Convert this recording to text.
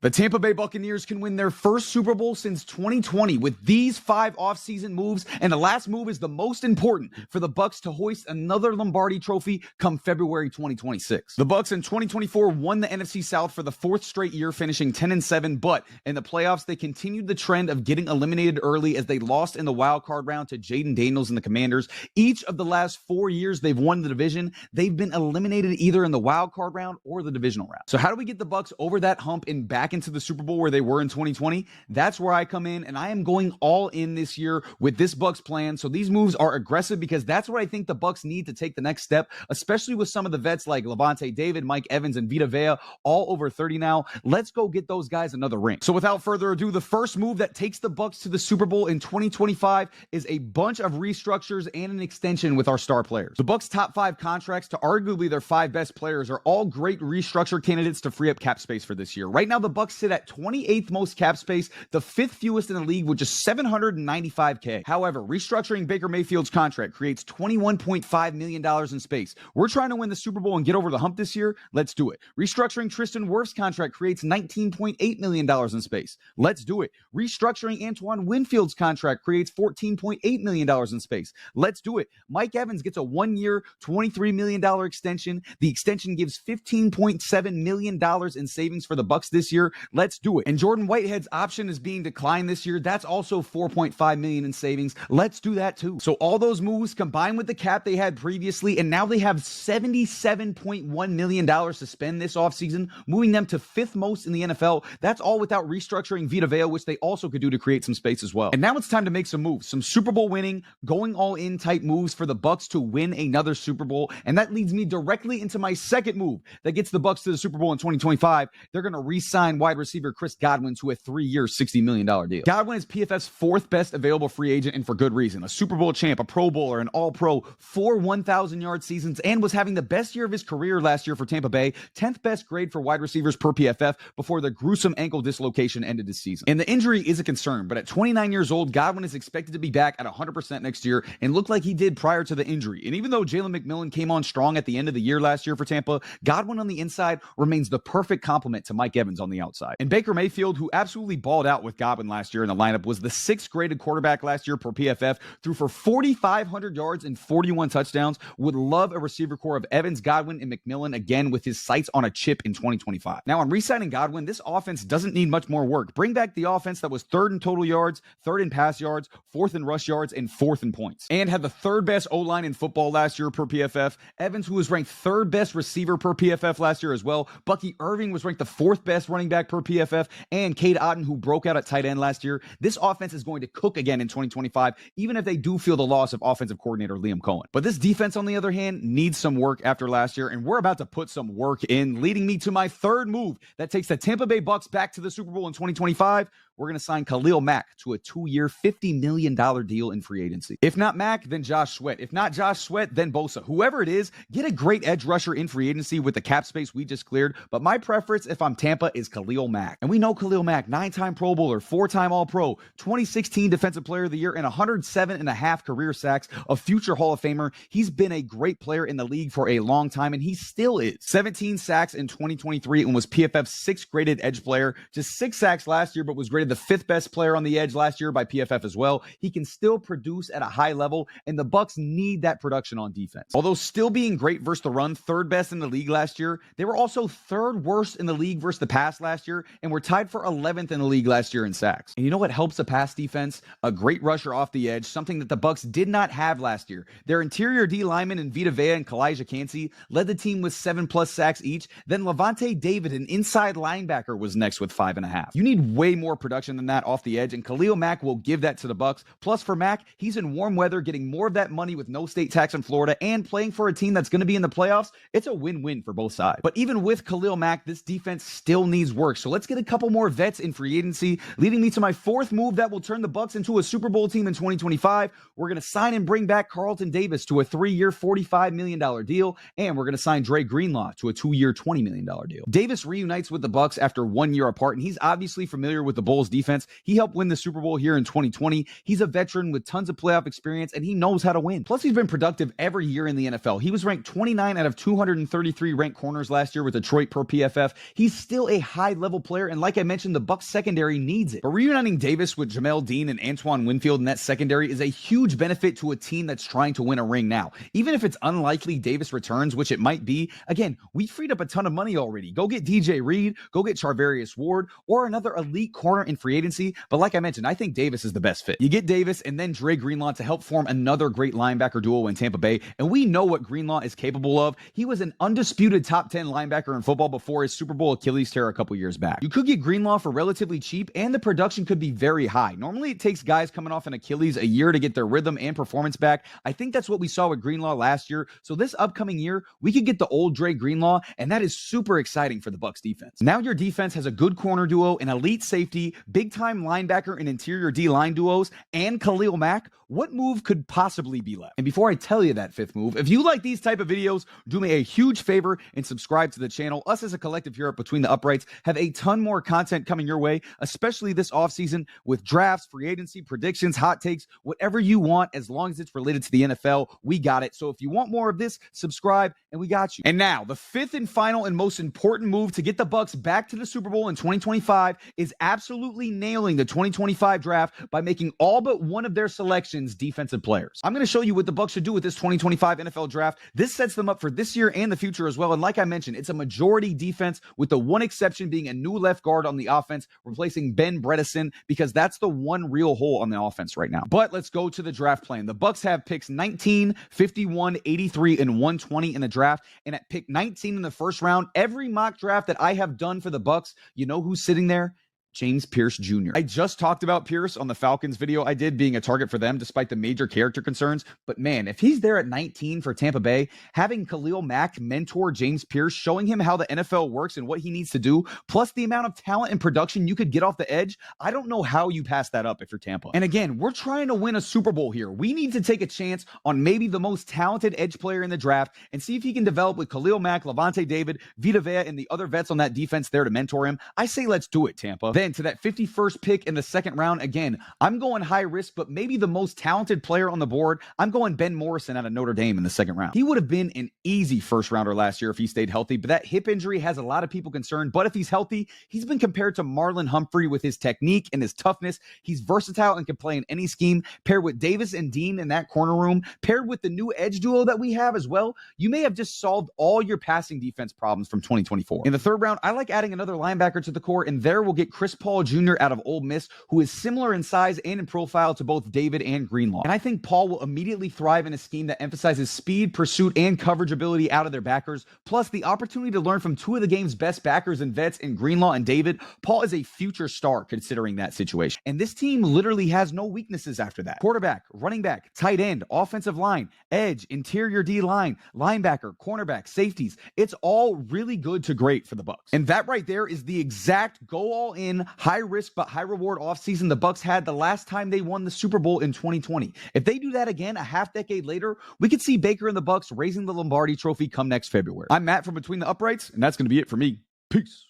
The Tampa Bay Buccaneers can win their first Super Bowl since 2020 with these 5 offseason moves, and the last move is the most important for the Bucs to hoist another Lombardi trophy come February 2026. The Bucs in 2024 won the NFC South for the 4th straight year, finishing 10-7, but in the playoffs, they continued the trend of getting eliminated early as they lost in the wild card round to Jaden Daniels and the Commanders. Each of the last 4 years they've won the division, they've been eliminated either in the wild card round or the divisional round. So how do we get the Bucs over that hump and back into the Super Bowl where they were in 2020? That's where I come in, and I am going all in this year with this Bucs plan. So these moves are aggressive because that's what I think the Bucs need to take the next step, especially with some of the vets like Lavonte David, Mike Evans, and Vita Vea, all over 30 now. Let's go get those guys another ring. So without further ado, the first move that takes the Bucs to the Super Bowl in 2025 is a bunch of restructures and an extension with our star players. The Bucs' top 5 contracts to arguably their 5 best players are all great restructure candidates to free up cap space for this year. Right now, the Bucs sit at 28th most cap space, the 5th fewest in the league with just $795K. However, restructuring Baker Mayfield's contract creates $21.5 million in space. We're trying to win the Super Bowl and get over the hump this year. Let's do it. Restructuring Tristan Wirfs' contract creates $19.8 million in space. Let's do it. Restructuring Antoine Winfield's contract creates $14.8 million in space. Let's do it. Mike Evans gets a 1-year, $23 million extension. The extension gives $15.7 million in savings for the Bucs this year. Let's do it. And Jordan Whitehead's option is being declined this year. That's also $4.5 million in savings. Let's do that too. So all those moves combined with the cap they had previously, and now they have $77.1 million to spend this offseason, moving them to 5th most in the NFL. That's all without restructuring Vita Vea, which they also could do to create some space as well. And now it's time to make some moves, some Super Bowl winning, going all in type moves for the Bucs to win another Super Bowl. And that leads me directly into my second move that gets the Bucs to the Super Bowl in 2025. They're going to re-sign wide receiver Chris Godwin to a 3-year, $60 million deal. Godwin is PFF's 4th best available free agent, and for good reason. A Super Bowl champ, a Pro Bowler, an All-Pro, 4 1,000-yard seasons, and was having the best year of his career last year for Tampa Bay, 10th best grade for wide receivers per PFF before the gruesome ankle dislocation ended his season. And the injury is a concern, but at 29 years old, Godwin is expected to be back at 100% next year and look like he did prior to the injury. And even though Jalen McMillan came on strong at the end of the year last year for Tampa, Godwin on the inside remains the perfect complement to Mike Evans on the outside. And Baker Mayfield, who absolutely balled out with Godwin last year in the lineup, was the 6th graded quarterback last year per PFF, threw for 4,500 yards and 41 touchdowns. Would love a receiver core of Evans, Godwin, and McMillan again with his sights on a chip in 2025. Now, on re-signing Godwin, this offense doesn't need much more work. Bring back the offense that was 3rd in total yards, 3rd in pass yards, 4th in rush yards, and 4th in points. And had the 3rd best O-line in football last year per PFF. Evans, who was ranked 3rd best receiver per PFF last year as well. Bucky Irving was ranked the 4th best running back per PFF. And Cade Otton, who broke out at tight end last year. This offense is going to cook again in 2025, even if they do feel the loss of offensive coordinator Liam Cohen. But this defense, on the other hand, needs some work after last year, and we're about to put some work in, leading me to my third move that takes the Tampa Bay Bucs back to the Super Bowl in 2025. We're going to sign Khalil Mack to a 2-year, $50 million deal in free agency. If not Mack, then Josh Sweat. If not Josh Sweat, then Bosa. Whoever it is, get a great edge rusher in free agency with the cap space we just cleared. But my preference, if I'm Tampa, is Khalil Mack. And we know Khalil Mack, 9-time Pro Bowler, 4-time All-Pro, 2016 Defensive Player of the Year, and 107.5 career sacks, a future Hall of Famer. He's been a great player in the league for a long time, and he still is. 17 sacks in 2023 and was PFF's 6th graded edge player. Just 6 sacks last year, but was graded the 5th best player on the edge last year by PFF as well. He can still produce at a high level, and the Bucs need that production on defense. Although still being great versus the run, 3rd best in the league last year, they were also 3rd worst in the league versus the pass last year, and were tied for 11th in the league last year in sacks. And you know what helps a pass defense? A great rusher off the edge, something that the Bucs did not have last year. Their interior D linemen in Vita Vea and Kalijah Kancey led the team with 7+ sacks each. Then Lavonte David, an inside linebacker, was next with 5.5. You need way more production than that off the edge, and Khalil Mack will give that to the Bucs. Plus, for Mack, he's in warm weather, getting more of that money with no state tax in Florida, and playing for a team that's going to be in the playoffs. It's a win-win for both sides. But even with Khalil Mack, this defense still needs work. So let's get a couple more vets in free agency, leading me to my 4th move that will turn the Bucs into a Super Bowl team in 2025. We're going to sign and bring back Carlton Davis to a 3-year, $45 million deal, and we're going to sign Dre Greenlaw to a 2-year, $20 million deal. Davis reunites with the Bucs after 1 year apart, and he's obviously familiar with the Bulls defense. He helped win the Super Bowl here in 2020. He's a veteran with tons of playoff experience, and he knows how to win. Plus, he's been productive every year in the NFL. He was ranked 29 out of 233 ranked corners last year with Detroit per PFF. He's still a high high-level player, and like I mentioned, the Bucs secondary needs it. But reuniting Davis with Jamel Dean and Antoine Winfield in that secondary is a huge benefit to a team that's trying to win a ring now. Even if it's unlikely Davis returns, which it might be, again, we freed up a ton of money already. Go get DJ Reed, go get Charvarius Ward, or another elite corner in free agency. But like I mentioned, I think Davis is the best fit. You get Davis and then Dre Greenlaw to help form another great linebacker duo in Tampa Bay, and we know what Greenlaw is capable of. He was an undisputed top 10 linebacker in football before his Super Bowl Achilles tear a couple years back. You could get Greenlaw for relatively cheap, and the production could be very high. Normally, it takes guys coming off an Achilles a year to get their rhythm and performance back. I think that's what we saw with Greenlaw last year. So this upcoming year, we could get the old Dre Greenlaw, and that is super exciting for the Bucs defense. Now your defense has a good corner duo, an elite safety, big-time linebacker and interior D-line duos, and Khalil Mack. What move could possibly be left? And before I tell you that fifth move, if you like these type of videos, do me a huge favor and subscribe to the channel. Us as a collective here at Between the Uprights have a ton more content coming your way, especially this offseason with drafts, free agency, predictions, hot takes, whatever you want, as long as it's related to the NFL, we got it. So if you want more of this, subscribe and we got you. And now, the fifth and final and most important move to get the Bucs back to the Super Bowl in 2025 is absolutely nailing the 2025 draft by making all but one of their selections defensive players. I'm going to show you what the Bucs should do with this 2025 NFL draft. This sets them up for this year and the future as well. And like I mentioned, it's a majority defense with the one exception being a new left guard on the offense, replacing Ben Bredesen, because that's the one real hole on the offense right now. But let's go to the draft plan. The Bucs have picks 19, 51, 83, and 120 in the draft. And at pick 19 in the first round, every mock draft that I have done for the Bucs, you know who's sitting there? James Pierce Jr. I just talked about Pierce on the Falcons video I did being a target for them despite the major character concerns. But man, if he's there at 19 for Tampa Bay, having Khalil Mack mentor James Pierce, showing him how the NFL works and what he needs to do, plus the amount of talent and production you could get off the edge, I don't know how you pass that up if you're Tampa. And again, we're trying to win a Super Bowl here. We need to take a chance on maybe the most talented edge player in the draft and see if he can develop with Khalil Mack, Levante David, Vita Vea, and the other vets on that defense there to mentor him. I say let's do it, Tampa. Then to that 51st pick in the second round, again, I'm going high risk, but maybe the most talented player on the board. I'm going Ben Morrison out of Notre Dame in the second round. He would have been an easy first rounder last year if he stayed healthy, but that hip injury has a lot of people concerned. But if he's healthy, he's been compared to Marlon Humphrey with his technique and his toughness. He's versatile and can play in any scheme. Paired with Davis and Dean in that corner room, paired with the new edge duo that we have as well, you may have just solved all your passing defense problems from 2024. In the third round, I like adding another linebacker to the core, and there we'll get Chris Paul Jr. out of Ole Miss, who is similar in size and in profile to both David and Greenlaw. And I think Paul will immediately thrive in a scheme that emphasizes speed, pursuit, and coverage ability out of their backers, plus the opportunity to learn from two of the game's best backers and vets in Greenlaw and David. Paul is a future star considering that situation. And this team literally has no weaknesses after that. Quarterback, running back, tight end, offensive line, edge, interior D-line, linebacker, cornerback, safeties. It's all really good to great for the Bucs. And that right there is the exact go all in, high risk but high reward offseason the Bucs had the last time they won the Super Bowl in 2020. If they do that again a half decade later, we could see Baker and the Bucs raising the Lombardi trophy come next February. I'm Matt from Between the Uprights, and that's going to be it for me. Peace.